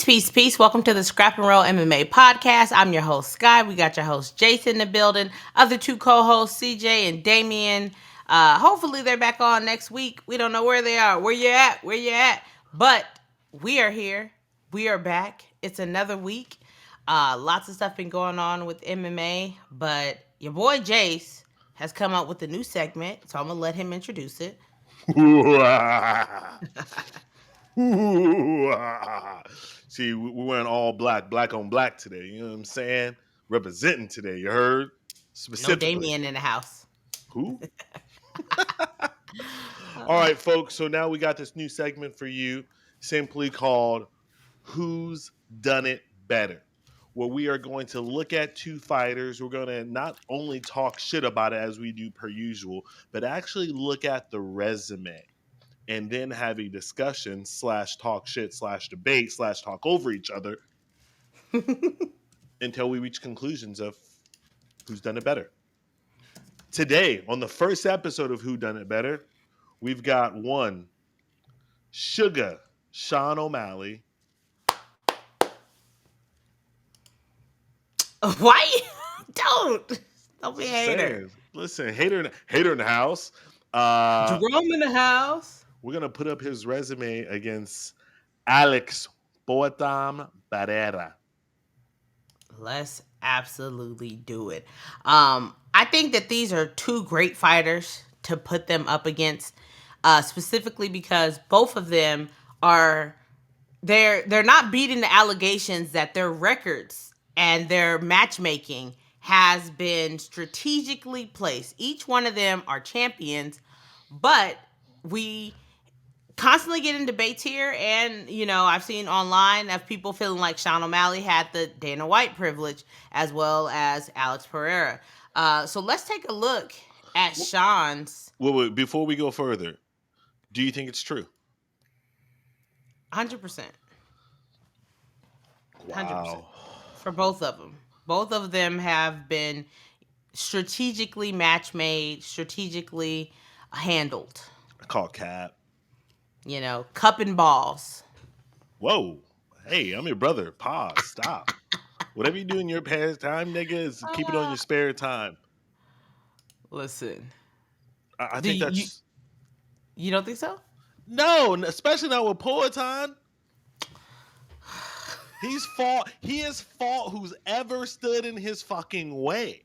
Peace, peace. Welcome to the Scrap and Roll MMA podcast. I'm your host, Sky. We got your host, Jace, in the building. Other two co-hosts, CJ and Damien. Hopefully they're back on next week. We don't know where they are. Where you at? Where you at? But we are here. We are back. It's another week. Lots of stuff been going on with MMA. But your boy, Jace, has come out with a new segment. So I'm going to let him introduce it. See, we went all black on black today. You know what I'm saying? Representing today. You heard? Specifically. No Damien in the house. Who? All right, folks. So now we got this new segment for you, simply called "Who's Done It Better," where we are going to look at two fighters. We're going to not only talk shit about it as we do per usual, but actually look at the resume. And then have a discussion / talk shit / debate / talk over each other until we reach conclusions of who's done it better. Today, on the first episode of Who Done It Better, we've got one, Sugar Sean Omalley. Why? Don't be a hater. Listen, hater in the house. Jerome in the house. We're going to put up his resume against Alex Boatam Pereira. Let's absolutely do it. I think that these are two great fighters to put them up against, specifically because both of them are they're not beating the allegations that their records and their matchmaking has been strategically placed. Each one of them are champions, but we constantly get in debates here, and I've seen online of people feeling like Sean Omalley had the Dana White privilege as well as Alex Pereira. So let's take a look at Sean's. Wait, before we go further, do you think it's true? 100%. Wow. 100% for both of them. Both of them have been strategically match made, strategically handled. I call cap. Cupping balls. Whoa. Hey, I'm your brother. Pause. Stop. Whatever you do in your spare time, nigga, is keep it on your spare time. Listen. I think that's... You don't think so? No, especially not with Poetan. He has fought who's ever stood in his fucking way.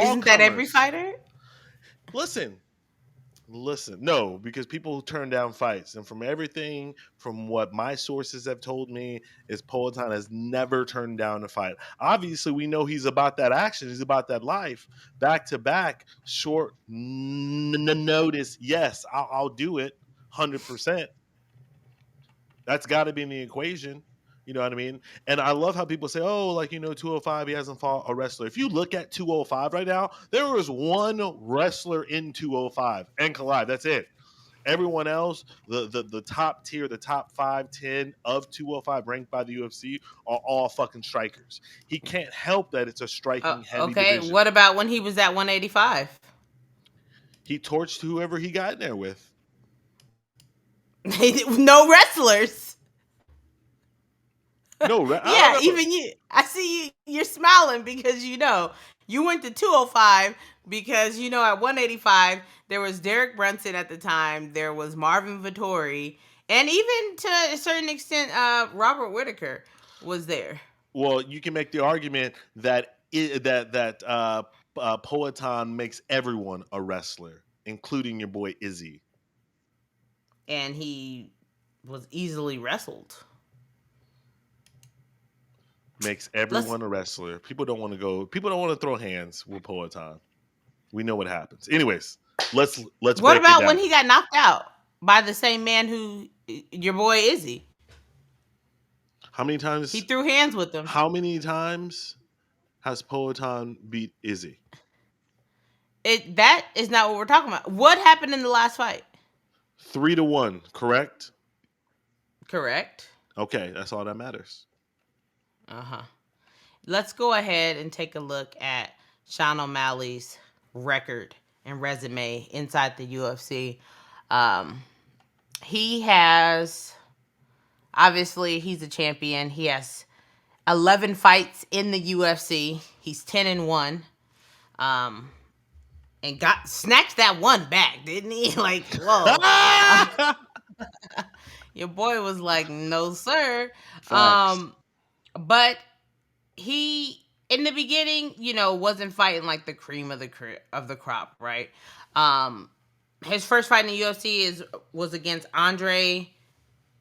Isn't that every fighter? Listen, no, because people turn down fights, and from what my sources have told me, is Poetan has never turned down a fight. Obviously, we know he's about that action, he's about that life, back to back, short notice. Yes, I'll do it, 100%. That's got to be in the equation. You know what I mean? And I love how people say, 205, he hasn't fought a wrestler. If you look at 205 right now, there is one wrestler in 205, Ankalaev. That's it. Everyone else, the top tier, the top 5, 10 of 205 ranked by the UFC are all fucking strikers. He can't help that it's a striking heavy division. What about when he was at 185? He torched whoever he got in there with. No wrestlers. No, yeah, even you. I see you're smiling because you went to 205 because at 185 there was Derek Brunson at the time, there was Marvin Vettori, and even to a certain extent Robert Whitaker was there. Well, you can make the argument that Poetan makes everyone a wrestler, including your boy Izzy. And he was easily wrestled. Makes everyone a wrestler. People don't want to throw hands with Poetan. We know what happens. Anyways, let's. What about when he got knocked out by the same man who your boy Izzy? How many times he threw hands with him? How many times has Poetan beat Izzy? That is not what we're talking about. What happened in the last fight? 3-1, correct? Correct. Okay, that's all that matters. Let's go ahead and take a look at Sean O'Malley's record and resume inside the UFC. He has Obviously, he's a champion. He has 11 fights in the UFC. He's 10-1. Um, and got snatched that one back, didn't he? Like, whoa. Your boy was like, no, sir. Facts. Um, but he in the beginning, wasn't fighting like the cream of the crop, right? Um, his first fight in the UFC was against Andre.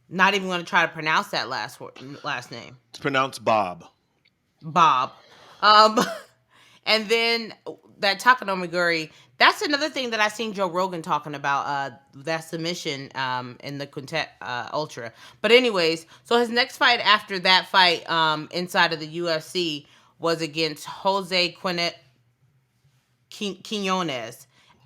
Not even going to try to pronounce that last name. It's pronounced Bob. Bob. And then that Takanomiguri, that's another thing that I seen Joe Rogan talking about, that submission in the Quintet Ultra. But anyways, so his next fight after that fight inside of the UFC was against Jose Quinones.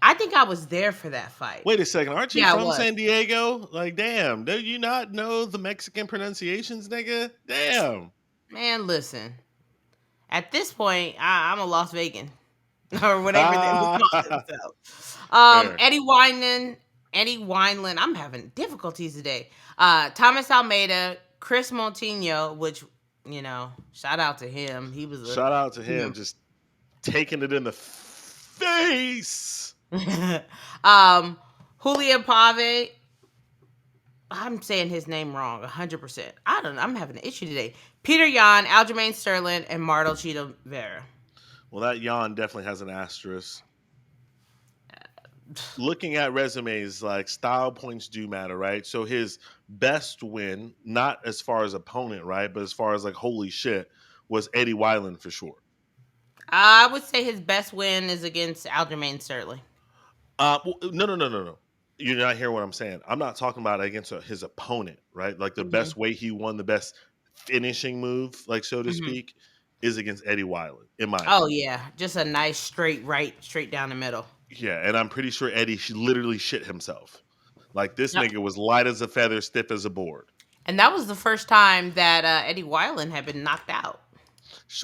I think I was there for that fight. Wait a second, aren't you Yeah, I from was. San Diego? Like, damn, do you not know the Mexican pronunciations, nigga? Damn. Man, listen. At this point, I'm a Las Vegan. Or whatever they would Ah, call themselves. fair. Eddie Wineland. I'm having difficulties today. Thomas Almeida, Chris Montinho, which shout out to him. He was Shout out to him, you just taking it in the face. know, Julian Pave. I'm saying his name wrong 100%. I don't know. I'm having an issue today. Peter Yan, Aljamain Sterling, and Martel Cheeto Vera. Well, that yawn definitely has an asterisk. Looking at resumes, like style points do matter, right? So his best win, not as far as opponent, right, but as far as like holy shit, was Eddie Wineland for sure. I would say his best win is against Aljamain Sterling. No. You're not hearing what I'm saying. I'm not talking about against his opponent, right? Like the Mm-hmm. best way he won, the best finishing move, like so to Mm-hmm. speak, is against Eddie Wineland, in my Oh opinion. yeah, just a nice straight right, straight down the middle. Yeah, and I'm pretty sure Eddie literally shit himself. Like this Yep. nigga was light as a feather, stiff as a board. And that was the first time that Eddie Wineland had been knocked out.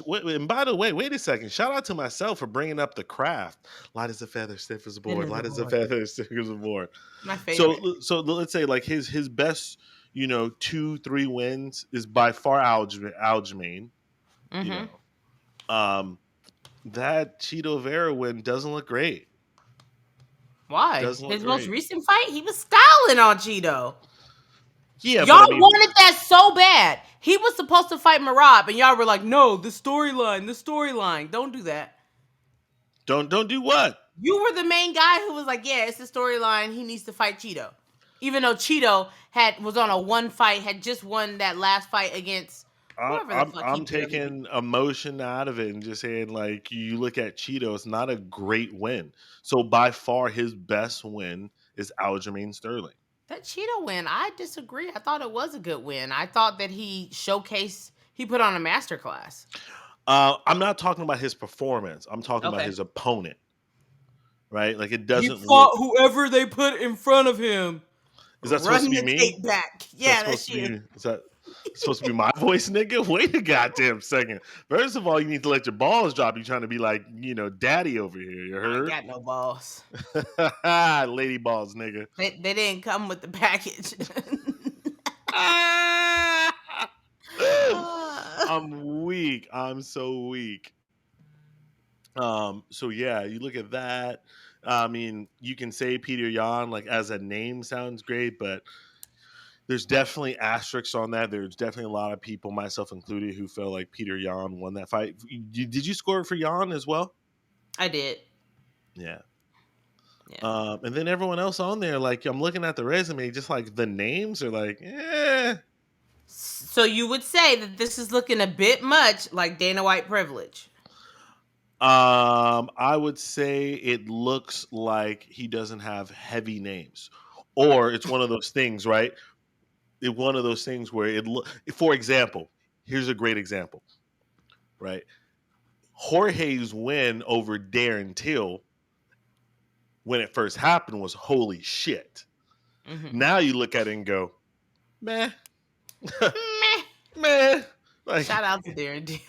And by the way, wait a second. Shout out to myself for bringing up the craft. Light as a feather, stiff as a It board. is a Light as a board. feather, stiff as a board. My So, favorite. so let's say like his best, 2-3 wins is by far Aljamain. You Mm-hmm. know, um, that Cheeto Vera win doesn't look great. Why? Doesn't look His most great. recent fight, he was styling on Cheeto. Yeah, but I Y'all mean, wanted that so bad. He was supposed to fight Marab, and y'all were like, "No, the storyline. Don't do that." don't do what? You were the main guy who was like, "Yeah, it's the storyline. He needs to fight Cheeto," even though Cheeto was on a one fight, had just won that last fight against whoever the fuck he I'm beat up against. taking emotion out of it and just saying like you look at Cheeto, it's not a great win. So by far his best win is Aljamain Sterling. That Cheeto win, I disagree. I thought it was a good win. I thought that he put on a masterclass. I'm not talking about his performance. I'm talking about Okay. his opponent. Right? Like it He doesn't look. fought whoever they put in front of him. Is that supposed to Run be the me? tape back. Is that Yeah, supposed that's to you. be? Is that supposed to be my voice, nigga? Wait a goddamn second. First of all, you need to let your balls drop. You trying to be like, daddy over here. You I ain't heard? got no balls. Lady balls, nigga. They didn't come with the package. I'm weak. I'm so weak. So yeah, you look at that. I mean, you can say Peter Yan like as a name sounds great, but there's definitely asterisks on that. There's definitely a lot of people, myself included, who felt like Peter Yan won that fight. Did you score for Yan as well? I did. Yeah. Yeah. And then everyone else on there, like I'm looking at the resume, just like the names are like, eh. So you would say that this is looking a bit much like Dana White privilege. I would say it looks like he doesn't have heavy names, or it's one of those things, right? One of those things where for example, here's a great example, right? Jorge's win over Darren Till when it first happened was holy shit. Mm-hmm. Now you look at it and go, meh, Meh. meh. Like, Shout out to Darren D.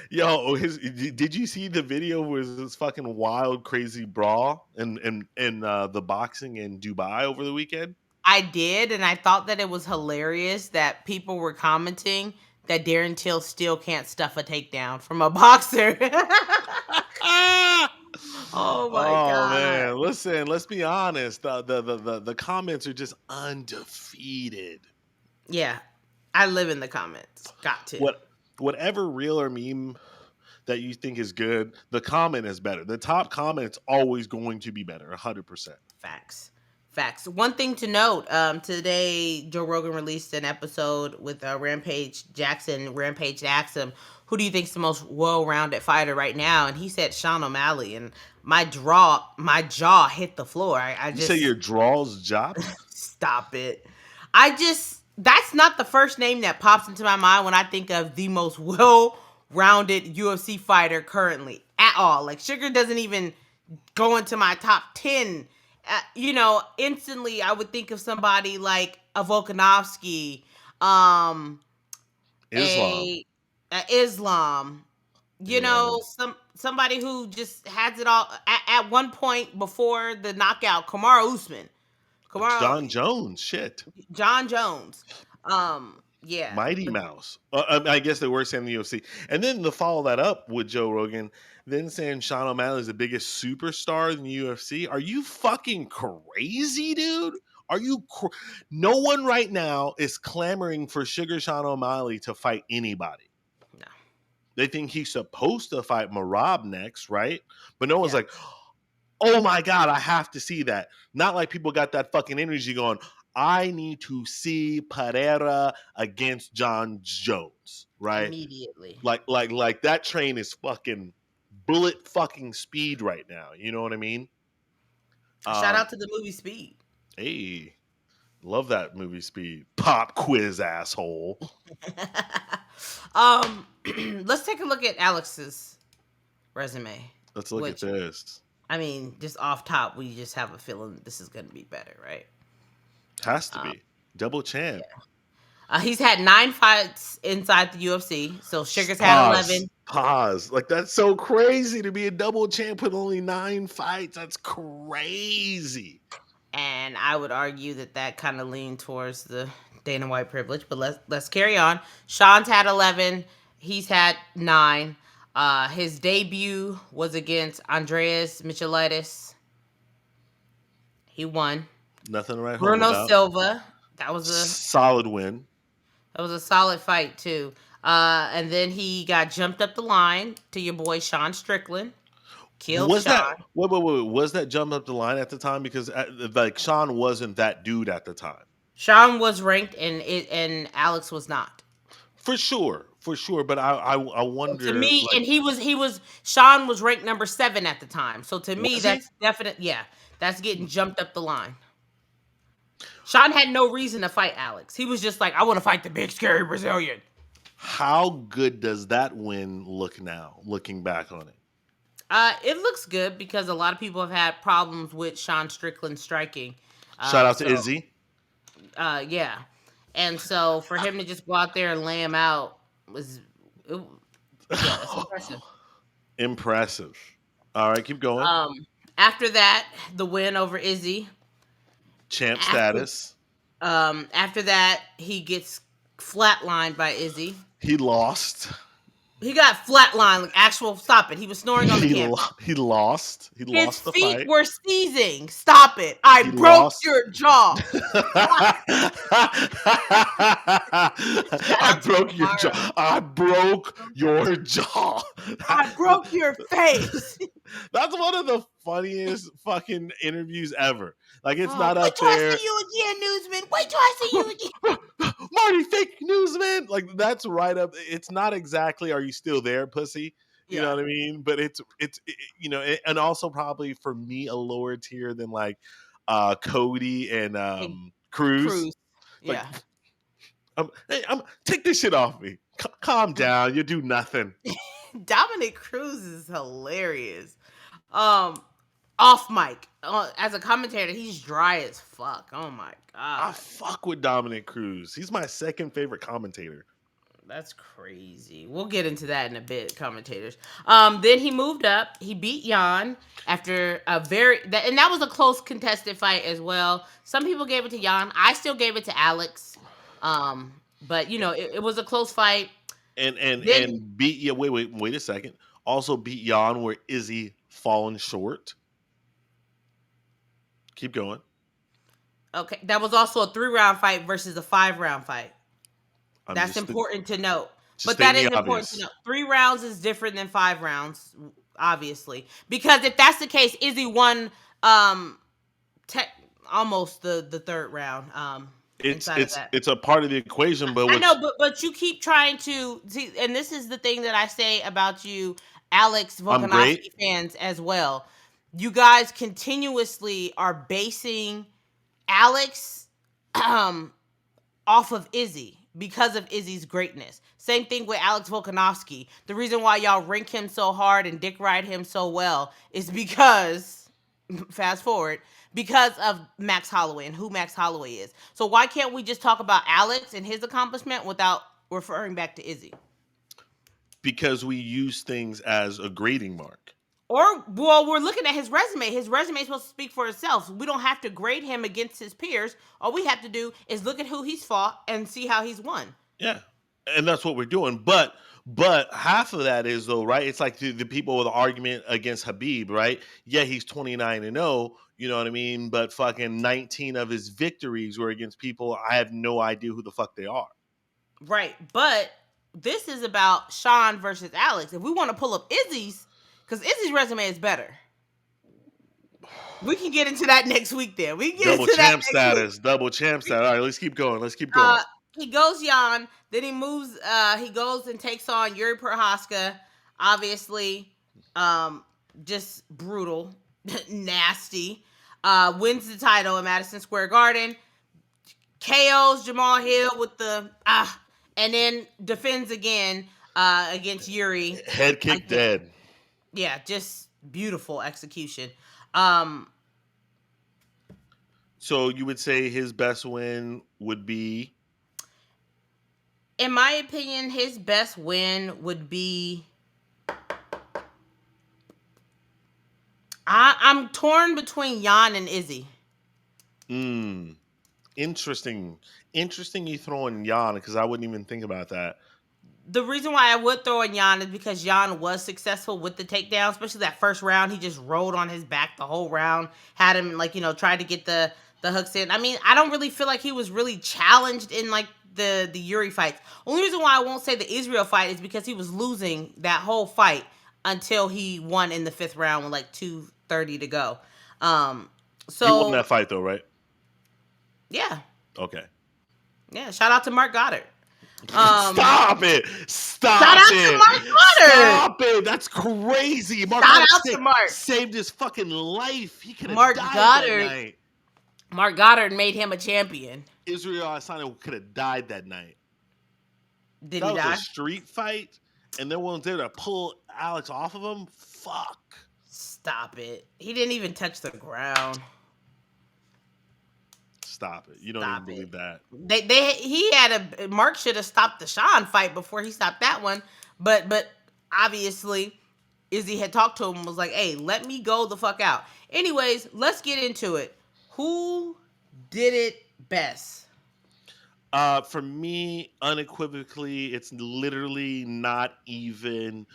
yo, did you see the video where this fucking wild, crazy brawl in the boxing in Dubai over the weekend? I did, and I thought that it was hilarious that people were commenting that Darren Till still can't stuff a takedown from a boxer. Oh my Oh god. man, listen. Let's be honest. The comments are just undefeated. Yeah. I live in the comments. Got to. What whatever reel or meme that you think is good, the comment is better. The top comment's always going to be better, 100%. Facts. Facts. One thing to note, today Joe Rogan released an episode with Rampage Jackson. Rampage asked him, "Who do you think's the most well-rounded fighter right now?" And he said Sean O'Malley. And my jaw hit the floor. I You say just your draws dropped? stop it. I just That's not the first name that pops into my mind when I think of the most well-rounded UFC fighter currently at all. Like Sugar doesn't even go into my top 10. Instantly I would think of somebody like a Volkanovski, um, Islam. a Islam, Yeah. somebody who just has it all at one point before the knockout, Kamaru Usman. Kamaru John Jones. Shit. John Jones. Yeah. Mighty Mouse. I guess they were saying the UFC. And then to follow that up with Joe Rogan, then saying Sean O'Malley is the biggest superstar in the UFC. Are you fucking crazy, dude? No one right now is clamoring for Sugar Sean O'Malley to fight anybody. No. They think he's supposed to fight Marab next, right? But no one's Yeah. like, oh my God, I have to see that. Not like people got that fucking energy going, I need to see Pereira against John Jones, right? Immediately. Like that train is fucking bullet fucking speed right now. You know what I mean? Shout Um, out to the movie Speed. hey, love that movie Speed. Pop quiz, asshole. um, let's take a look at Alex's resume. Let's look at Which, this. I mean, just off top, we just have a feeling that this is going to be better, right? Has to Um, be. Double champ. yeah. He's had 9 fights inside the UFC. So Sugar's had Pause. 11. Pause. Like that's so crazy to be a double champ with only 9 fights. That's crazy. And I would argue that kind of leaned towards the Dana White privilege. But let's carry on. Sean's had 11. He's had 9. His debut was against Andreas Michelitis. He won. Nothing to write home Bruno about. Silva. That was a Solid win. solid fight too. And then he got jumped up the line to your boy Sean Strickland. Killed Was that Sean. wait? Was that jump up the line at the time? Because like Sean wasn't that dude at the time. Sean was ranked and Alex was not. For sure. But I To wonder me, like and he was Sean was ranked number 7 at the time. So to me, was he? that's definite. Yeah, that's getting jumped up the line. Sean had no reason to fight Alex. He was just like, I want to fight the big scary Brazilian. How good does that win look now, looking back on it? It looks good because a lot of people have had problems with Sean Strickland striking. Shout out to So Izzy. yeah, and so for him to just go out there and lay him out yeah, it's impressive. Impressive. All right, keep going. After that, the win over Izzy. Champ After status. after that, he gets flatlined by Izzy. He lost. He got flatlined, like actual. Stop it! He was snoring on the camera. He lost. He His lost the feet fight. were seizing. Stop it! I He broke lost. your jaw. Shout I out to broke your Kamara. jaw. I broke your jaw. I broke your face. That's one of the funniest fucking interviews ever. Like it's not Wait up till I there. see you again, newsman. Wait till I see you again. Marty, fake news, man. Like that's right up. It's not exactly. Are you still there, pussy? You know Yeah, what I mean? But and also probably for me a lower tier than like Cody and and Cruz. Cruz. Like, Yeah, hey, take this shit off me. Calm down. You do nothing. Dominic Cruz is hilarious. Um, Off mic, as a commentator, he's dry as fuck. Oh my I god. fuck with Dominic Cruz. He's my second favorite commentator. That's crazy. We'll get into that in a bit, commentators. Then he moved up. He beat Jan after a and that was a close contested fight as well. Some people gave it to Jan. I still gave it to Alex. But it was a close fight. Then And beat yeah. Wait a second. Also beat Jan where Izzy fallen short. Keep going. okay, that was also a 3-round fight versus a 5-round fight. I'm That's just important to note. just But that stating is the important to obvious. note. 3 rounds is different than 5 rounds, obviously. Because if that's the case, Izzy won um te- almost the third round It's inside of it's that. it's a part of the equation, but I know, which but you keep trying to see, and this is the thing that I say about you, Alex I'm great. Volkanovski fans as well. You guys continuously are basing Alex um off of Izzy because of Izzy's greatness. Same thing with Alex Volkanovski. The reason why y'all rank him so hard and dick ride him so well is because, fast forward, because of Max Holloway and who Max Holloway is. So why can't we just talk about Alex and his accomplishment without referring back to Izzy? Because we use things as a grading mark. Or, well, we're looking at his resume. His resume is supposed to speak for itself. We don't have to grade him against his peers. All we have to do is look at who he's fought and see how he's won. Yeah. And that's what we're doing. But half of that is though, right? It's like the people with the argument against Habib, right? Yeah, he's 29-0, you know what I mean? But fucking 19 of his victories were against people I have no idea who the fuck they are. Right. But this is about Sean versus Alex. If we want to pull up Izzy's, because Izzy's resume is better. We can get into that next week then. We can get Double into that champ next week. status, double champ status. All right, let's keep going. Let's keep going. He goes Jan, then he moves, he goes and takes on Yuri Prohaska. Obviously, just brutal, nasty. Wins the title at Madison Square Garden. KOs Jamal Hill with the and then defends again against Yuri. Head kick Again. dead. Yeah, just beautiful execution. Um, So you would say his best win would be in my opinion, his best win would be. I'm torn between Jan and Izzy. interesting. Interesting you throwing Jan because I wouldn't even think about that. The reason why I would throw in Jan is because Jan was successful with the takedown, especially that first round. He just rolled on his back the whole round, had him tried to get the hooks in. I mean, I don't really feel like he was really challenged in like the Yuri fights. Only reason why I won't say the Israel fight is because he was losing that whole fight until he won in the 5th round with like 2:30 to go. You won So that fight though, right? yeah, Okay. yeah. Shout out to Mark Goddard. Stop it! Stop Shout out it! to Mark Goddard. Stop it! That's crazy. Mark Shout Goddard out to Mark. saved his fucking life. He could have Mark died Goddard. that night. Mark Goddard made him a champion. Israel Adesanya could have died that night. Did That he was die? a street fight, and no one's there to pull Alex off of him. Fuck. Stop it. He didn't even touch the ground. Stop it. You don't Stop even it. believe that. He had Mark should have stopped the Sean fight before he stopped that one. But obviously Izzy had talked to him and was like, hey, let me go the fuck out. Anyways, let's get into it. Who did it best? For me, unequivocally, it's literally not even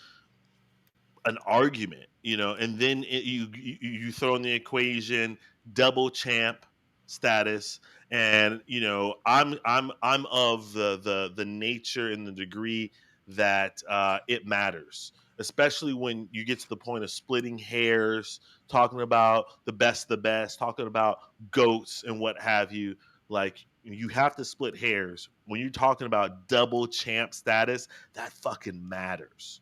an argument, you know. And then you throw in the equation double champ status, and you know I'm of the nature and the degree that it matters, especially when you get to the point of splitting hairs, talking about the best, talking about goats and what have you. Like you have to split hairs when you're talking about double champ status. That fucking matters.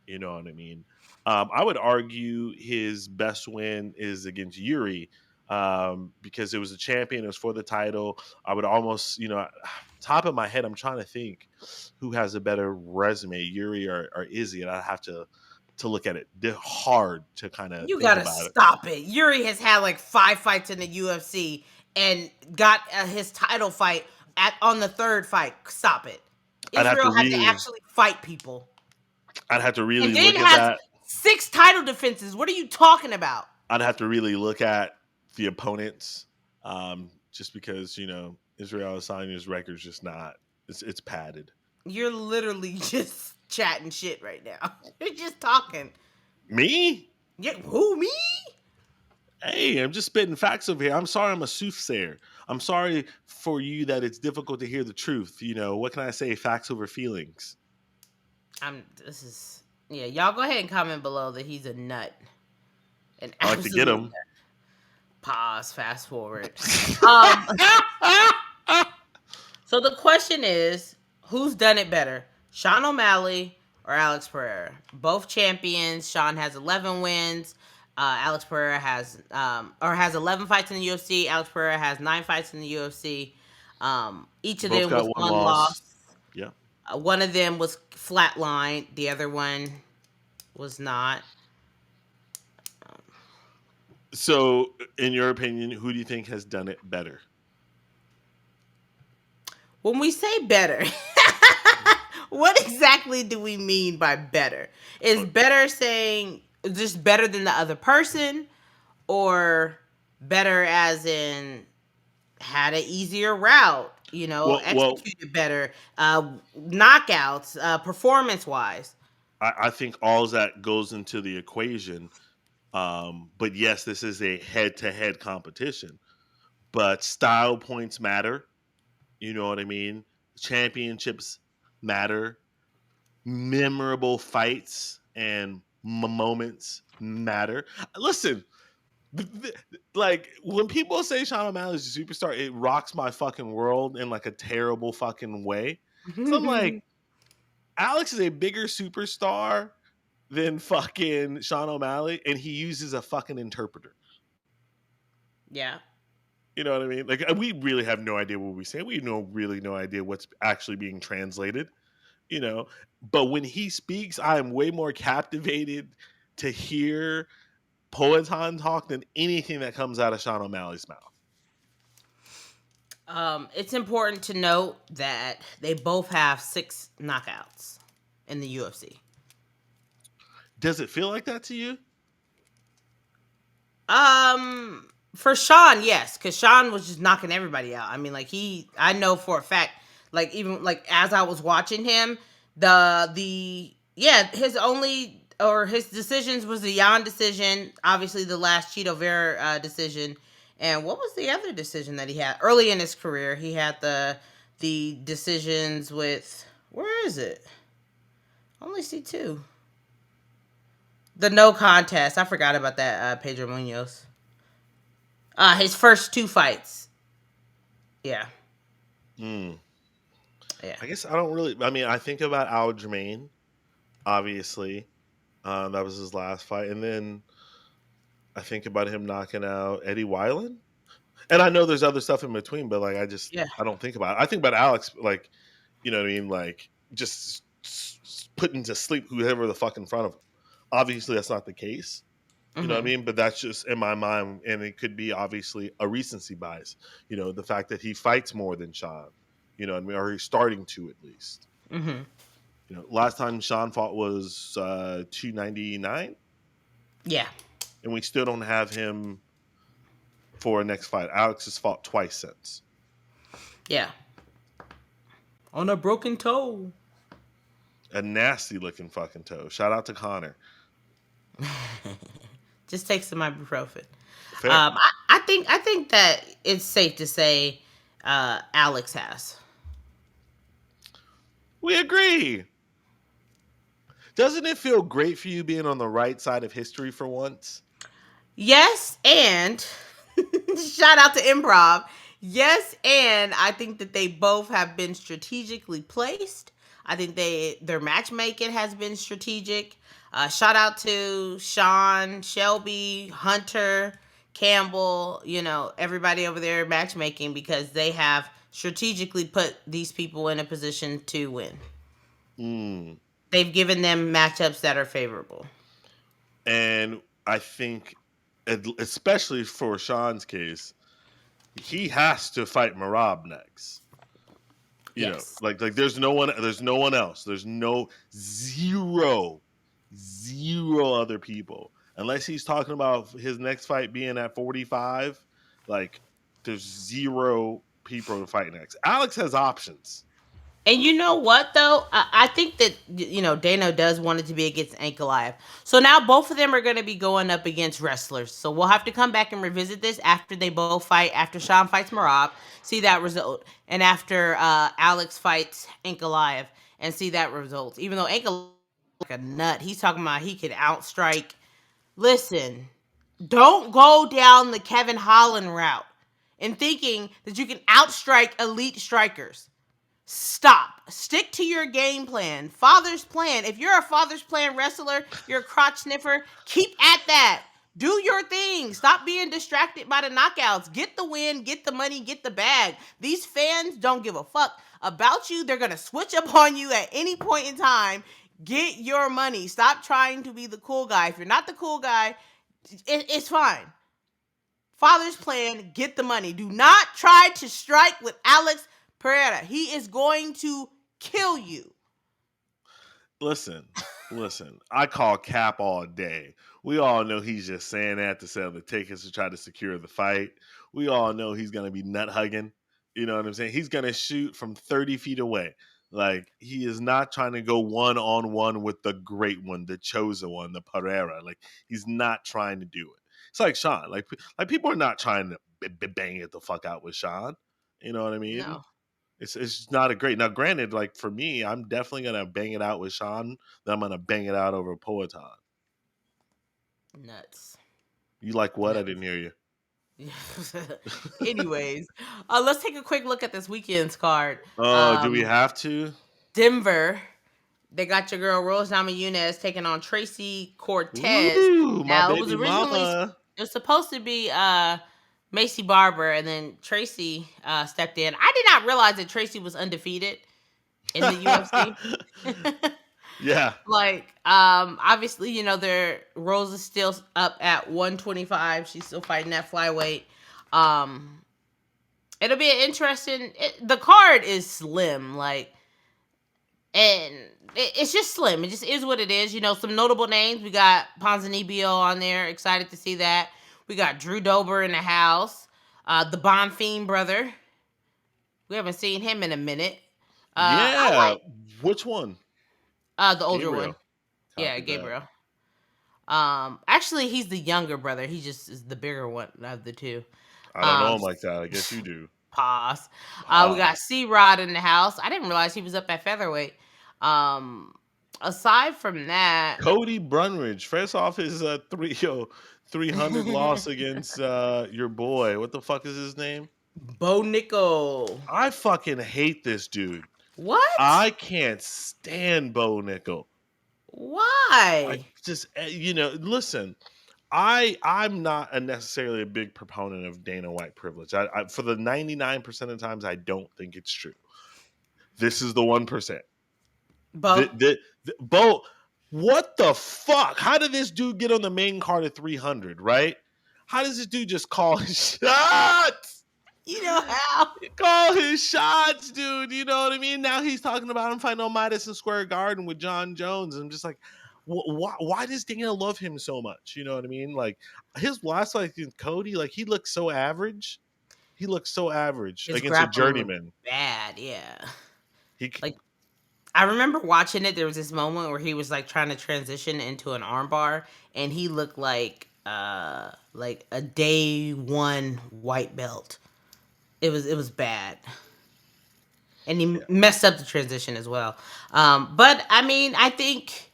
You know what I mean? I would argue his best win is against Yuri because it was a champion. It was for the title. I would almost, you know, top of my head, I'm trying to think who has a better resume, Yuri or Izzy, and I have to look at it. They're hard to kind of You think gotta about it. stop it. Yuri has had like 5 fights in the UFC and got his title fight on the 3rd fight. Stop it. I'd have to Israel had to really, actually fight people. I'd have to And really then look at has that. 6 title defenses. What are you talking about? I'd have to really look at the opponents, just because Israel Adesanya's record's just not. It's padded. You're literally just chatting shit right now. You're just talking. Me? Yeah, who, me? Hey, I'm just spitting facts over here. I'm sorry I'm a soothsayer. I'm sorry for you that it's difficult to hear the truth. What can I say? Facts over feelings. Yeah, y'all go ahead and comment below that he's a nut. An I like to get absolute them. pause, fast forward. Um, so the question is, who's done it better? Sean O'Malley or Alex Pereira? Both champions. Sean has 11 wins. Alex Pereira has 11 fights in the UFC. Alex Pereira has 9 fights in the UFC. Each of Both them got was one one loss. loss. Yeah. One of them was flatlined. The other one was not. So, in your opinion, who do you think has done it better? When we say better, what exactly do we mean by better? Is better saying just better than the other person, or better as in had an easier route, Well, executed better, knockouts, performance wise? I think all that goes into the equation. But yes, this is a head-to-head competition. But style points matter. You know what I mean? Championships matter. Memorable fights and moments matter. Listen, like when people say Sean O'Malley is a superstar, it rocks my fucking world in like a terrible fucking way. So I'm like, Alex is a bigger superstar than fucking Sean O'Malley, and he uses a fucking interpreter. Yeah. You know what I mean? Like we really have no idea what we say. We really no idea what's actually being translated. You know, but when he speaks, I am way more captivated to hear Poetan talk than anything that comes out of Sean O'Malley's mouth. It's important to note that they both have 6 knockouts in the UFC. Does it feel like that to you? For Sean, yes, because Sean was just knocking everybody out. I mean, like I know for a fact, like even like as I was watching him, his decisions was the Yan decision, obviously the last Cheeto Vera decision, and what was the other decision that he had early in his career? He had the decisions with, where is it? I only see 2. The no contest. I forgot about that. Pedro Munoz. His first 2 fights. Yeah. Mm. Yeah. I guess I don't really. I mean, I think about Aljamain, obviously. That was his last fight. And then I think about him knocking out Eddie Weiland. And I know there's other stuff in between, but like Yeah. I don't think about it. I think about Alex, like, you know what I mean? Like just putting to sleep whoever the fuck in front of him. Obviously, that's not the case. You know what I Mm-hmm. mean? But that's just in my mind, and it could be obviously a recency bias. The fact that he fights more than Sean. You know what I mean? Or he's starting to at least. Mm-hmm. Last time Sean fought was 299, Yeah. and we still don't have him for a next fight. Alex has fought twice since. Yeah. On a broken toe. A nasty looking fucking toe. Shout out to Connor. Just take some ibuprofen. Fair. I think that it's safe to say Alex has. We agree. Doesn't it feel great for you being on the right side of history for once? Yes, and shout out to Improv. Yes, and I think that they both have been strategically placed. I think their matchmaking has been strategic. Shout out to Sean, Shelby, Hunter, Campbell, everybody over there matchmaking, because they have strategically put these people in a position to win. Mm. They've given them matchups that are favorable. And I think, especially for Sean's case, he has to fight Marab next. Yes. Like there's no one else. There's no zero other people. Unless he's talking about his next fight being at 45, like there's zero people to fight next. Alex has options. And you know what though? I think that Dano does want it to be against Ankalaev. So now both of them are going to be going up against wrestlers. So we'll have to come back and revisit this after they both fight. After Sean fights Marab, see that result, and after Alex fights Ankalaev and see that result. Even though Ankalaev is like a nut, he's talking about he could outstrike. Listen, don't go down the Kevin Holland route and thinking that you can outstrike elite strikers. Stop. Stick to your game plan. Father's plan. If you're a father's plan wrestler, you're a crotch sniffer, keep at that. Do your thing. Stop being distracted by the knockouts. Get the win, get the money, get the bag. These fans don't give a fuck about you. They're going to switch up on you at any point in time. Get your money. Stop trying to be the cool guy. If you're not the cool guy, it's fine. Father's plan, get the money. Do not try to strike with Alex Pereira. He is going to kill you. Listen. I call Cap all day. We all know he's just saying that to sell the tickets to try to secure the fight. We all know he's going to be nut hugging. You know what I'm saying? He's going to shoot from 30 feet away. Like, he is not trying to go one-on-one with the great one, the chosen one, the Pereira. Like, he's not trying to do it. It's like Sean. Like people are not trying to bang it the fuck out with Sean. You know what I mean? No. It's not a great. Now, granted, like for me, I'm definitely gonna bang it out with Sean. Then I'm gonna bang it out over Poetan. Nuts. You like what? I Nuts. didn't hear you. Anyways, let's take a quick look at this weekend's card. Oh, do we have to? Denver. They got your girl Rose Namajunas taking on Tracy Cortez. Ooh, my Now it was baby originally mama. it was supposed to be Macy Barber, and then Tracy stepped in. I did not realize that Tracy was undefeated in the UFC. Yeah. Like, obviously, their Rose is still up at 125. She's still fighting that flyweight. It'll be an interesting. The card is slim, like, and it's just slim. It just is what it is. Some notable names. We got Ponzinibbio on there. Excited to see that. We got Drew Dober in the house. The Bonfim brother. We haven't seen him in a minute. Yeah. Which one? The older Gabriel. one. Yeah, Gabriel. Actually, he's the younger brother. He just is the bigger one of the two. I don't know him like that. I guess you do. Pause. We got C-Rod in the house. I didn't realize he was up at featherweight. Aside from that, Cody Brunridge, first off his 300 loss against your boy. What the fuck is his name? Bo Nickal. I fucking hate this dude. What? I can't stand Bo Nickal. Why? Like, just listen. I'm not necessarily a big proponent of Dana White privilege. I for the 99% of the times, I don't think it's true. This is the 1%. Bo. Bo, what the fuck? How did this dude get on the main card at 300? Right? How does this dude just call his shots? You know how? Call his shots, dude. You know what I mean? Now he's talking about him fighting on Madison Square Garden with John Jones. I'm just like, why does Dana love him so much? You know what I mean? Like his last fight against Cody, like he looked so average. He looked so average His against a grappling journeyman. Bad, yeah. Like I remember watching it. There was this moment where he was like trying to transition into an armbar, and he looked like a day one white belt. It was bad. And he messed up the transition as well. But I mean, I think,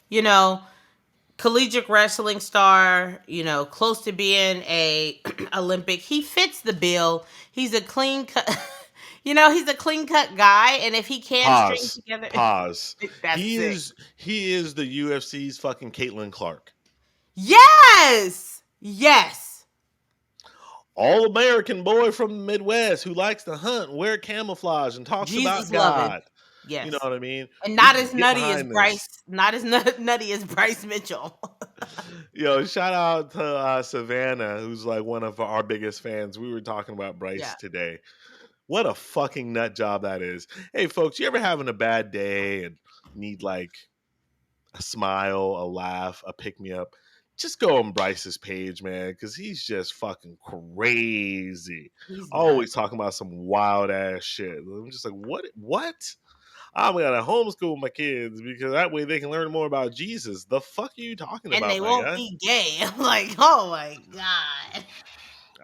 collegiate wrestling star, close to being a Olympic. He fits the bill. He's a clean cut. He's a clean cut guy, and if he can string together, that's he sick. is the UFC's fucking Caitlin Clark. Yes. All American boy from the Midwest who likes to hunt, wear camouflage, and talks Jesus about God. loving. Yes. You know what I mean? And not as nutty as Bryce. Not as nutty as Bryce Mitchell. Yo, shout out to Savannah, who's like one of our biggest fans. We were talking about Bryce today. What a fucking nut job that is. Hey, folks, you ever having a bad day and need like a smile, a laugh, a pick me up? Just go on Bryce's page, man, because he's just fucking crazy. He's Always nuts. talking about some wild ass shit. I'm just like, what? What? I'm gonna homeschool my kids because that way they can learn more about Jesus. The fuck are you talking And about, they my won't guy? be gay. I'm like, oh my God.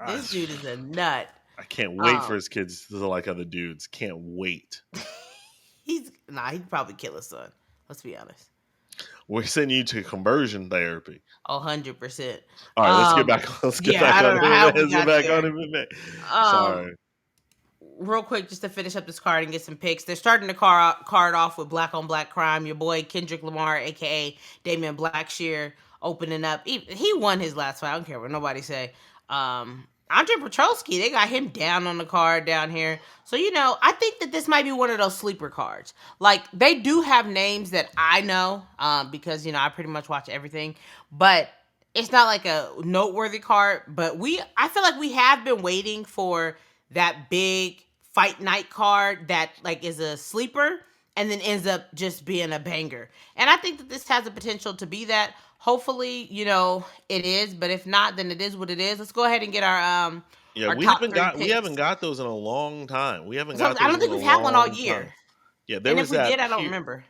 This Gosh, dude is a nut. I can't wait for Um, his kids to like other dudes. Can't wait. he'd probably kill his son. Let's be honest. We're sending you to conversion therapy. Oh, 100%. All right, let's get Um, back. Let's get yeah, back I on don't it. know how we Let's get got back on there. it. Um, Sorry. real quick, just to finish up this card and get some picks. They're starting the card off with black on black crime. Your boy Kendrick Lamar, aka Damian Blackshear, opening up. He won his last fight. I don't care what nobody say. Andre Petrosky, they got him down on the card down here. So, I think that this might be one of those sleeper cards. Like, they do have names that I know, because, I pretty much watch everything. But it's not like a noteworthy card. But I feel like we have been waiting for that big fight night card that, like, is a sleeper and then ends up just being a banger. And I think that this has the potential to be that. Hopefully, it is, but if not, then it is what it is. Let's go ahead and get Yeah, our top three we haven't picks. got those in a long time. We haven't So got I those don't in think a we've had one all long time. year. Yeah, And if we did, I don't remember.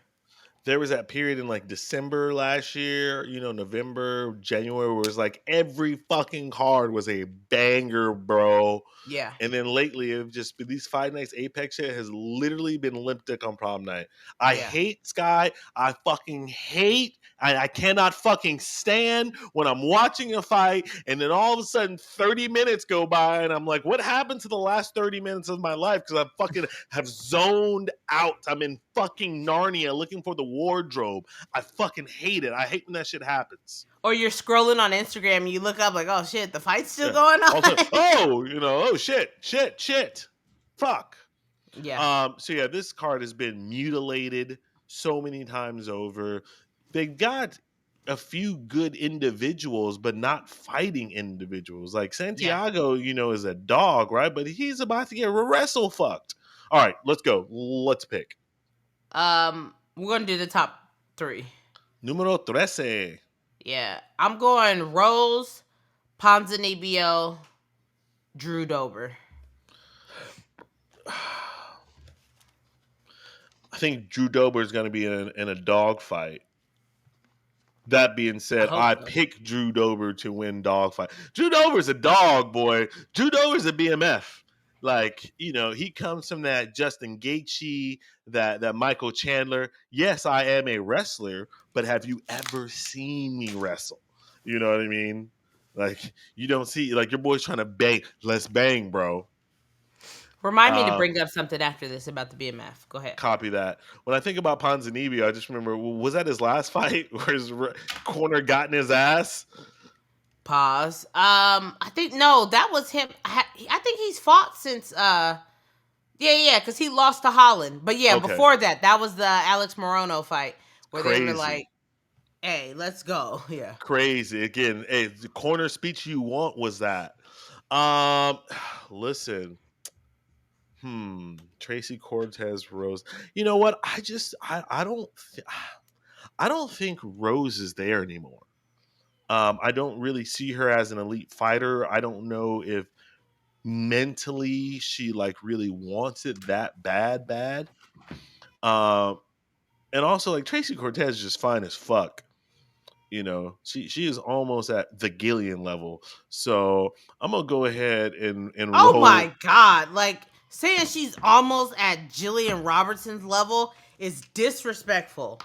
there was that period in like December last year, November, January, where it was like every fucking card was a banger, bro. Yeah. And then lately, it just these fight nights, Apex shit has literally been limp dick on prom night. I Yeah. hate Sky. I fucking hate. I cannot fucking stand when I'm watching a fight and then all of a sudden 30 minutes go by and I'm like, what happened to the last 30 minutes of my life? Because I fucking have zoned out. I'm in fucking Narnia looking for the wardrobe. I fucking hate it. I hate when that shit happens. Or you're scrolling on Instagram and you look up like, oh shit, the fight's still Yeah. going on. Also, oh shit. Fuck. Yeah. So yeah, this card has been mutilated so many times over. They've got a few good individuals, but not fighting individuals. Like Yeah. Santiago, is a dog, right? But he's about to get wrestle fucked. All right, let's go. Let's pick. We're gonna do the top three. Numero 13. Yeah. I'm going Rose, Ponzinibbio, Drew Dober. I think Drew Dober is going to be in a dog fight. That being said, I So. pick Drew Dober to win dogfight. Drew Dober's a dog, boy. Drew Dober's a BMF. Like, he comes from that Justin Gaethje, that Michael Chandler. Yes, I am a wrestler, but have you ever seen me wrestle? You know what I mean? Like, you don't see, like, your boy's trying to bang. Let's bang, bro. Remind me to bring up something after this about the BMF. Go ahead. Copy that. When I think about Ponzinibbio, I just remember, was that his last fight where his corner got in his ass? Pause. I think no, that was him. I think he's fought since. Yeah, because he lost to Holland. But yeah, Okay. before that was the Alex Morono fight where Crazy. they were like, "Hey, let's go." Yeah. Crazy again. Hey, the corner speech you want was that. Listen. Tracy Cortez Rose. You know what? I don't think Rose is there anymore. I don't really see her as an elite fighter. I don't know if mentally she like really wants it that bad. And also like Tracy Cortez is just fine as fuck. She is almost at the Gillian level. So I'm gonna go ahead and Oh roll. my God! Like saying she's almost at Jillian Robertson's level is disrespectful.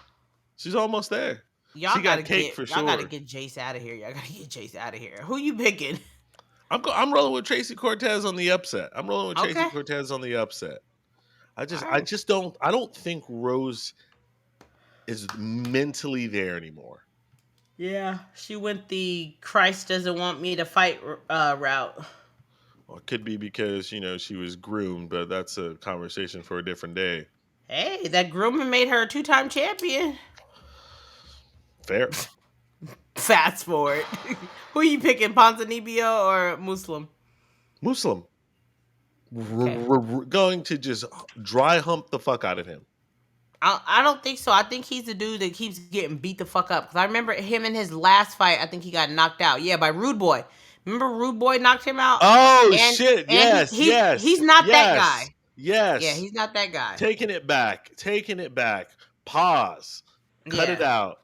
She's almost there. Y'all She got cake for sure. Y'all gotta get Jace out of here. Y'all gotta get Jace out of here. Who you picking? I'm rolling with Tracy Cortez on the upset. I'm rolling with Tracy Okay. Cortez on the upset. I Alright. don't think Rose is mentally there anymore. Yeah, she went the Christ doesn't want me to fight route. Well, it could be because, she was groomed, but that's a conversation for a different day. Hey, that grooming made her a 2-time champion. Fair. Fast forward. Who you picking, Ponzinibbio or Muslim? Muslim. Okay. Going to just dry hump the fuck out of him. I don't think so. I think he's the dude that keeps getting beat the fuck up. Because I remember him in his last fight, I think he got knocked out. Yeah, by Rude Boy. Remember Rude Boy knocked him out? Oh And shit! and he, Yes, he's yes, he's not that yes, guy. Yeah, yes. he's not that guy. Taking it back. Taking it back. Pause. Cut it Yeah. out.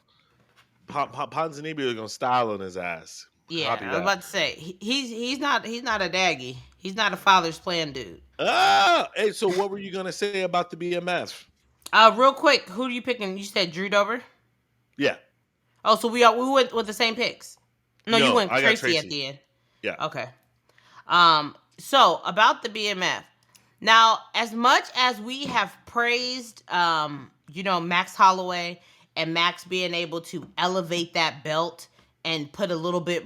Ponzinibbio is gonna style on his ass. Yeah, Copy I was that. about to say he's not a daggy. He's not a father's plan dude. Ah, hey. So, what were you gonna say about the BMF? Real quick, who are you picking? You said Drew Dober. Yeah. Oh, so we went with the same picks. No, you No, went I got Tracy at Tracy. the end. Yeah. Okay. So about the BMF. Now, as much as we have praised, Max Holloway and Max being able to elevate that belt and put a little bit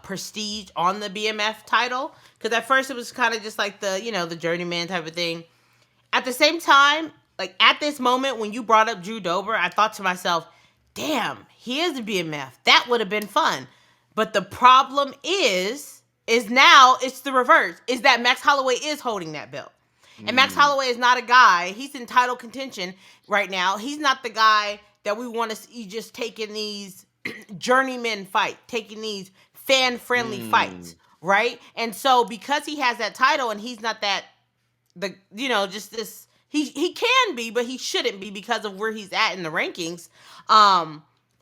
prestige on the BMF title, because at first it was kind of just like the journeyman type of thing. At the same time, like at this moment when you brought up Drew Dober, I thought to myself, damn, he is a BMF. That would have been fun. But the problem is now it's the reverse. Is that Max Holloway is holding that belt. And Max Holloway is not a guy. He's in title contention right now. He's not the guy that we want to see just taking these journeyman fight, taking these fan-friendly fights, right? And so because he has that title and he's not that just this he can be, but he shouldn't be because of where he's at in the rankings.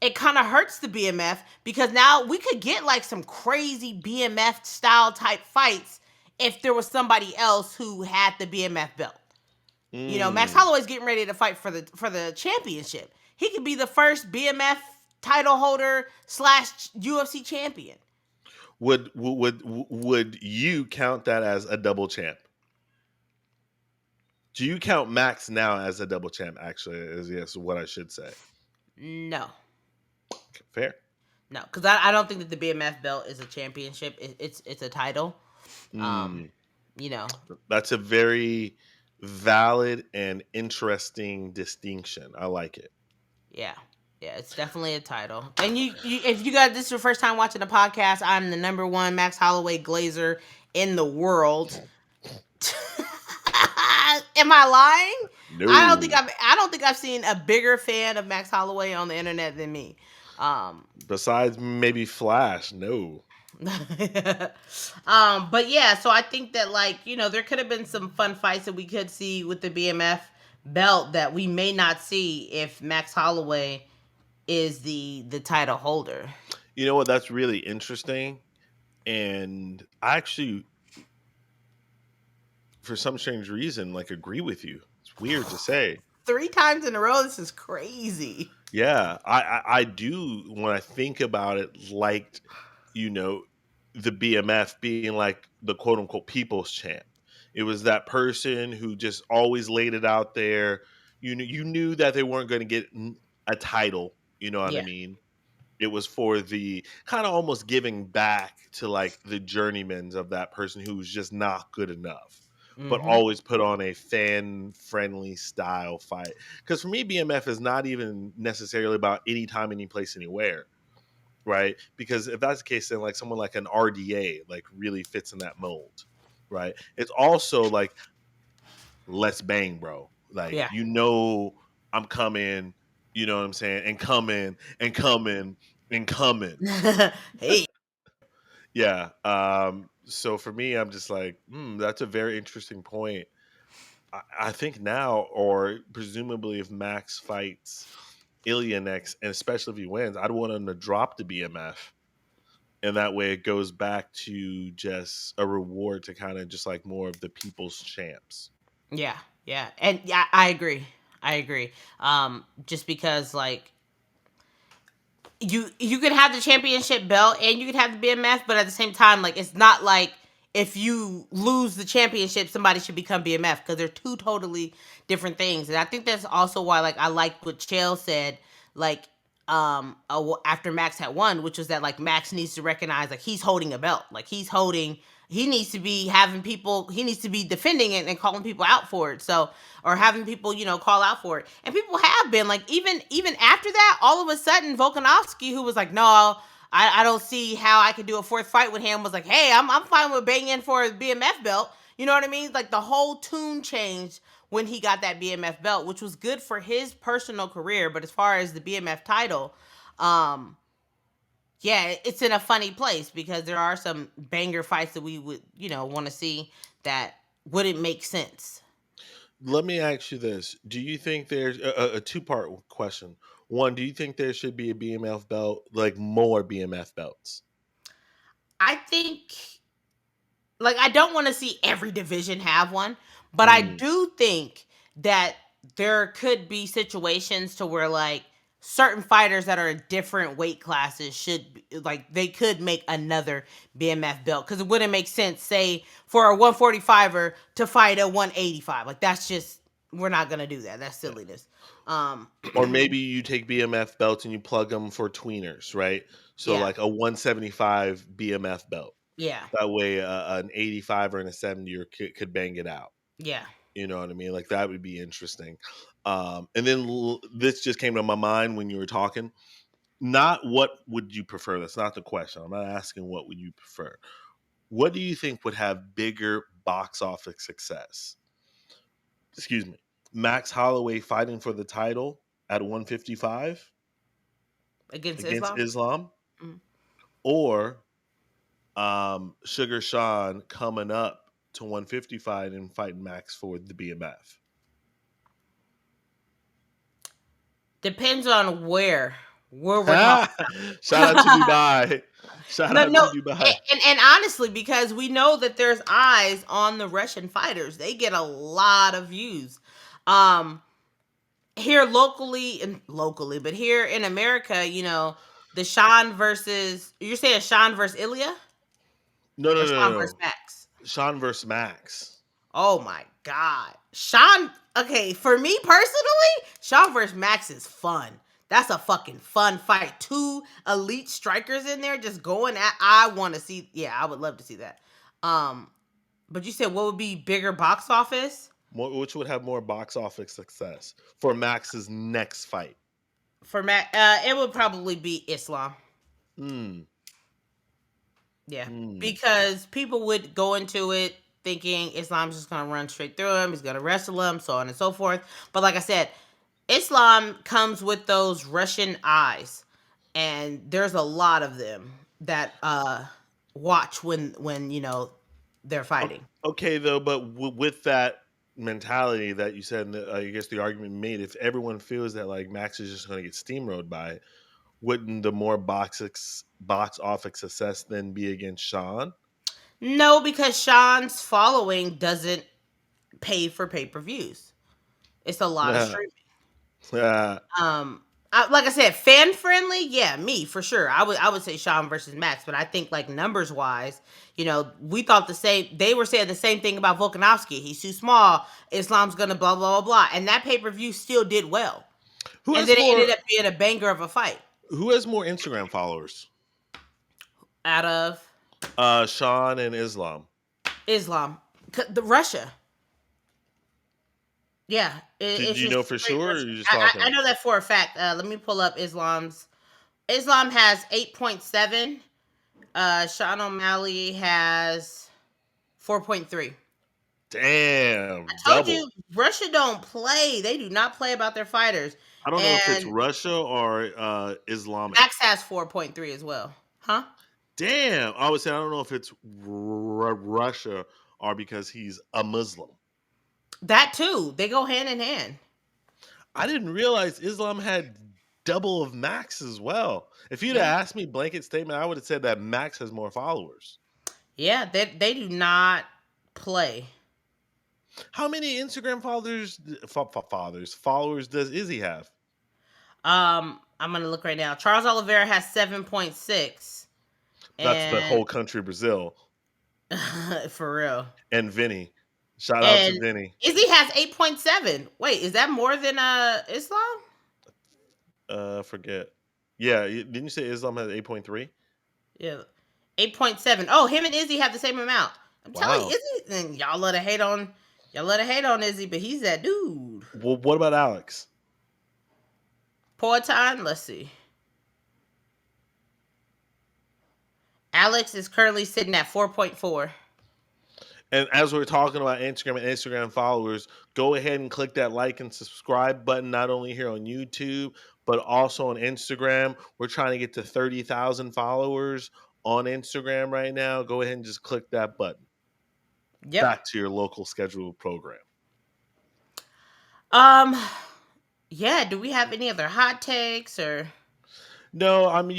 It kind of hurts the BMF because now we could get like some crazy BMF style type fights if there was somebody else who had the BMF belt. Max Holloway's getting ready to fight for the championship. He could be the first BMF title holder / UFC champion. Would you count that as a double champ? Do you count Max now as a double champ? Actually, is yes what I should say. No. Fair. No, because I don't think that the BMF belt is a championship. It's a title. That's a very valid and interesting distinction. I like it. Yeah, it's definitely a title. And you if you got this is your first time watching the podcast, I'm the number one Max Holloway glazer in the world. Am I lying? No. I don't think I've seen a bigger fan of Max Holloway on the internet than me. Besides maybe Flash, no. But yeah, so I think that there could have been some fun fights that we could see with the BMF belt that we may not see if Max Holloway is the title holder. You know what? That's really interesting. And I actually, for some strange reason, agree with you. It's weird to say. 3 times in a row, this is crazy. Yeah, I do when I think about it, the BMF being like the quote unquote people's champ. It was that person who just always laid it out there. You knew that they weren't going to get a title. You know what I mean? It was for the kind of almost giving back to the journeymans of that person who was just not good enough. But always put on a fan-friendly style fight. Because for me, BMF is not even necessarily about anytime, any place, anywhere, right? Because if that's the case, then someone like an RDA really fits in that mold, right? It's also let's bang, bro. I'm coming. You know what I'm saying? And coming and coming and coming. Hey. Yeah. So for me, I'm just that's a very interesting point. I think now, or presumably if Max fights Ilya next, and especially if he wins, I'd want him to drop the BMF. And that way it goes back to just a reward to kind of just more of the people's champs. Yeah. And yeah, I agree. Just because you could have the championship belt and you could have the BMF, but at the same time, it's not like if you lose the championship, somebody should become BMF, because they're two totally different things. And I think that's also why I like what Chael said, after Max had won, which was that Max needs to recognize he's holding a belt, he needs to be he needs to be defending it and calling people out for it. So, or having people, call out for it. And people have been even after that, all of a sudden Volkanovski, who was no, I don't see how I could do a fourth fight with him, was hey, I'm fine with banging for a BMF belt. You know what I mean? Like the whole tune changed when he got that BMF belt, which was good for his personal career. But as far as the BMF title, um, yeah, it's in a funny place because there are some banger fights that we would, want to see that wouldn't make sense. Let me ask you this: do you think there's a two-part question? One, do you think there should be a BMF belt, like more BMF belts? I think, like, I don't want to see every division have one, but I Mm, do think that there could be situations to where, like, certain fighters that are in different weight classes should be, like, they could make another BMF belt because it wouldn't make sense, say, for a 145er to fight a 185. Like, that's just, we're not gonna do that. That's yeah. silliness. Um, Or maybe you take BMF belts and you plug them for tweeners, right? So yeah, like a 175 BMF belt. yeah, That way, an 85 or and a 70 could bang it out. yeah. You know what I mean? Like that would be interesting. And then this just came to my mind when you were talking. Not what would you prefer? That's not the question. I'm not asking what would you prefer. What do you think would have bigger box office success? Excuse me. Max Holloway fighting for the title at 155 Against against Islam. Islam, Mhm. or Sugar Sean coming up to 155 and fighting Max for the BMF. Depends on where we're talking. Shout out to Dubai. Shout No, out no, to Dubai. and honestly, because we know that there's eyes on the Russian fighters, they get a lot of views. Um, Here locally, but here in America, the Sean versus you're saying Sean versus Ilya No, or no, no, Sean versus no. Max? Sean versus Max. Oh my God, Sean. Okay, for me personally, Sean versus Max is fun. That's a fucking fun fight. Two elite strikers in there just going at. I want to see. Yeah, I would love to see that. Um, but you said what would be bigger box office Which would have more box office success for Max's next fight? for Max? It would probably be Islam. Hmm. Yeah, Hmm. because people would go into it thinking Islam's just gonna run straight through him. He's gonna wrestle him, so on and so forth. But like I said, Islam comes with those Russian eyes, and there's a lot of them that watch when they're fighting. Okay, though, but with that mentality that you said, and I guess the argument made, if everyone feels that like Max is just going to get steamrolled by, wouldn't the more box office success then be against Sean? No, because Sean's following doesn't pay for pay-per-views. It's a lot of streaming. Yeah. Like I said, fan friendly, yeah, me for sure. I would say Sean versus Max, but I think like numbers wise, we thought the same. They were saying the same thing about Volkanovski. He's too small. Islam's gonna blah blah blah blah, and that pay per view still did well, who and has then it ended more? up being a banger of a fight. Who has more Instagram followers? Out of Sean and Islam. Islam, the Russia, yeah, Did it's you just know for straight sure, or are Russia. you just I talking? know that for a fact. Let me pull up Islam's. Islam has 8.7. Sean O'Malley has 4.3. Damn, I told double. you Russia don't play. They do not play about their fighters. I don't know if it's And Russia or Islamic. Max has 4.3 as well. Huh? Damn, I would say I don't know if it's Russia or because he's a Muslim. That too. They go hand in hand. I didn't realize Islam had double of Max as well. If you'd have Yeah. asked me blanket statement, I would have said that Max has more followers. Yeah, they do not play. How many Instagram followers does Izzy have? I'm gonna look right now. Charles Oliveira has 7.6. That's the And whole country, Brazil, for real. and Vinny. Shout out to And Vinny. Izzy has 8.7. Wait, is that more than Islam? Forget. Yeah, didn't you say Islam has 8.3? Yeah. 8.7. Oh, him and Izzy have the same amount. I'm telling you, Wow. Izzy, and y'all let to hate on Izzy, but he's that dude. Well, what about Alex? Poetan, let's see. Alex is currently sitting at 4.4. And as we're talking about Instagram and Instagram followers, go ahead and click that like and subscribe button, not only here on YouTube, but also on Instagram. We're trying to get to 30,000 followers on Instagram right now. Go ahead and just click that button. Yep. Back to your local scheduled program. Um. Yeah. Do we have any other hot takes or? No, I'm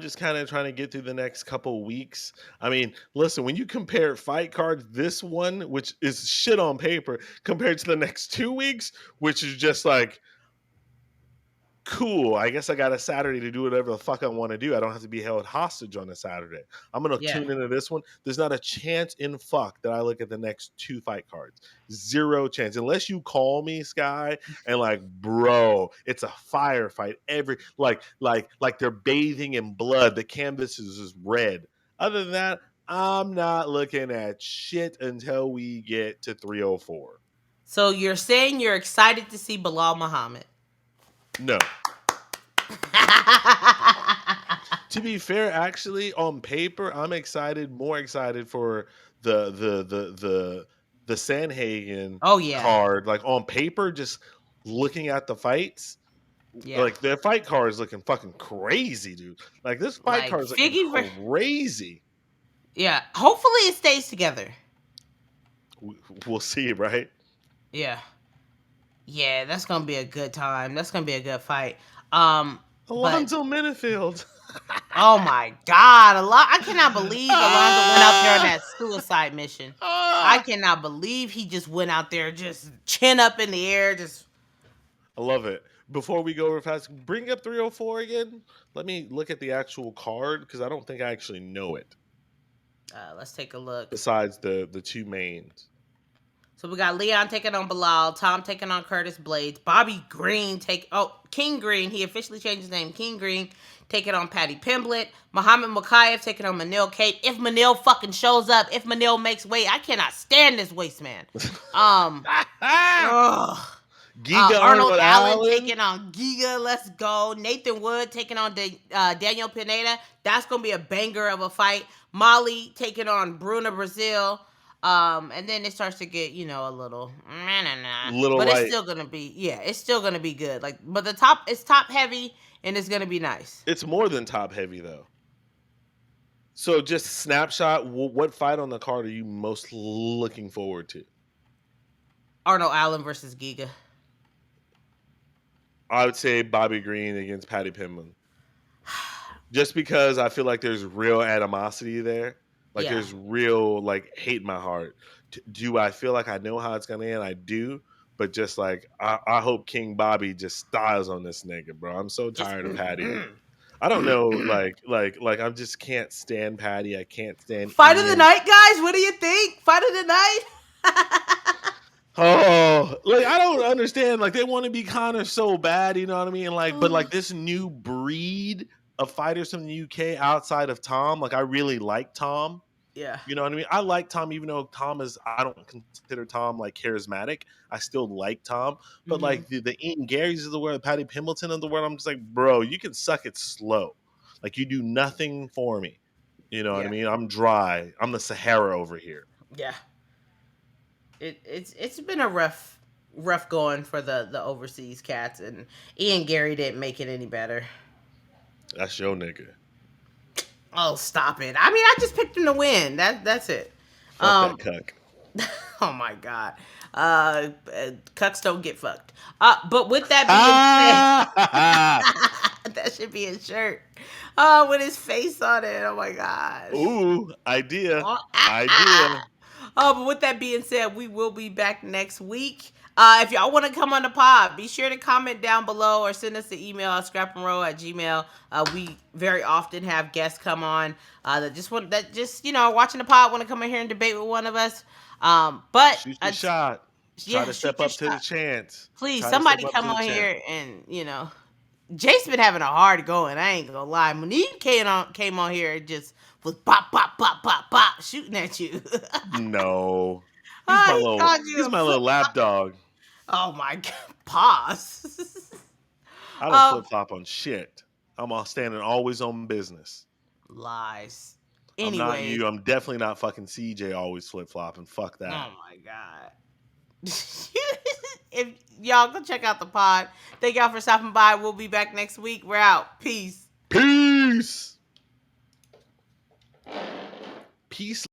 just kind of trying to get through the next couple weeks. I mean, listen, when you compare fight cards, this one, which is shit on paper, compared to the next 2 weeks, which is just like, cool. I guess I got a Saturday to do whatever the fuck I want to do. I don't have to be held hostage on a Saturday. I'm gonna Yeah. tune into this one. There's not a chance in fuck that I look at the next 2 fight cards. Zero chance. Unless you call me, Sky, and like, bro, it's a firefight. Like they're bathing in blood. The canvas is red. Other than that, I'm not looking at shit until we get to 304. So you're saying you're excited to see Bilal Muhammad? No. To be fair, actually, on paper, I'm more excited for the Sanhagen Oh yeah. card. Like on paper, just looking at the fights, Yeah. like their fight card is looking fucking crazy, dude. Like this fight Like card is looking Figgy. crazy. Yeah. Hopefully it stays together. We'll see, right? Yeah. Yeah, that's gonna be a good time. That's gonna be a good fight. But Alonzo Minifield. oh my God, I cannot believe Alonzo went out there on that suicide mission. I cannot believe he just went out there, just chin up in the air, just. I love it. Before we go over fast, bring up 304 again. Let me look at the actual card because I don't think I actually know it. Let's take a look. Besides the two mains. So we got Leon taking on Bilal, Tom taking on Curtis Blades, Bobby Green King Green. He officially changed his name, King Green, taking on Patty Pimblett, Muhammad Mokaev taking on Manil Kate. If Manil fucking shows up, if Manil makes weight, I cannot stand this waste man. Giga Arnold Allen Allen taking on Giga. Let's go. Nathan Wood taking on Daniel Pineda. That's gonna be a banger of a fight. Molly taking on Bruna Brazil. And then it starts to get, a little, Little but light. it's still gonna be, it's still gonna be good. Like, but it's top heavy and it's gonna be nice. It's more than top heavy though. So just snapshot. What fight on the card are you most looking forward to? Arnold Allen versus Giga. I would say Bobby Green against Patty Pimblett. Just because I feel like there's real animosity there. Like Yeah. there's real like hate in my heart. Do I feel like I know how it's gonna end? I do, but just like I hope King Bobby just styles on this nigga, bro. I'm so tired of Patty. I don't know, like I just can't stand Patty. I can't stand Fight of Ian. the night, guys. What do you think? Fight of the night. Oh, like I don't understand. Like they want to be Connor so bad, you know what I mean? Like, but like this new breed of fighters from the UK outside of Tom, like I really like Tom. Yeah. You know what I mean? I like Tom, even though I don't consider Tom like charismatic. I still like Tom, but like the Ian Garys of the world, Patty Pimbleton of the world, I'm just like, bro, you can suck it slow. Like you do nothing for me. You know what I mean? I'm dry. I'm the Sahara over here. Yeah. It's been a rough going for the overseas cats, and Ian Gary didn't make it any better. That's your nigga. Oh, stop it! I mean, I just picked him to win. That's it. Fuck that cuck. Oh my God. Cucks don't get fucked. But with that being said, that should be his shirt. With his face on it. Oh my gosh. Ooh, idea. Idea. But with that being said, we will be back next week. If y'all want to come on the pod, be sure to comment down below or send us an email at scrapandroll@gmail. We very often have guests come on that just watching the pod, want to come in here and debate with one of us. But shoot your shot. Try to step up to the chance. Please, somebody come on here and Jace been having a hard going. I ain't gonna lie. Monique came on here and just was bop bop bop bop bop shooting at you. No, he's my little lap dog. Oh my God! Pause. I don't flip flop on shit. I'm all standing always on business. Lies. I'm not Anyways, you. I'm definitely not fucking CJ always flip flopping. Fuck that. oh my god. If y'all go check out the pod. Thank y'all for stopping by. We'll be back next week. We're out. Peace. Peace. Peace.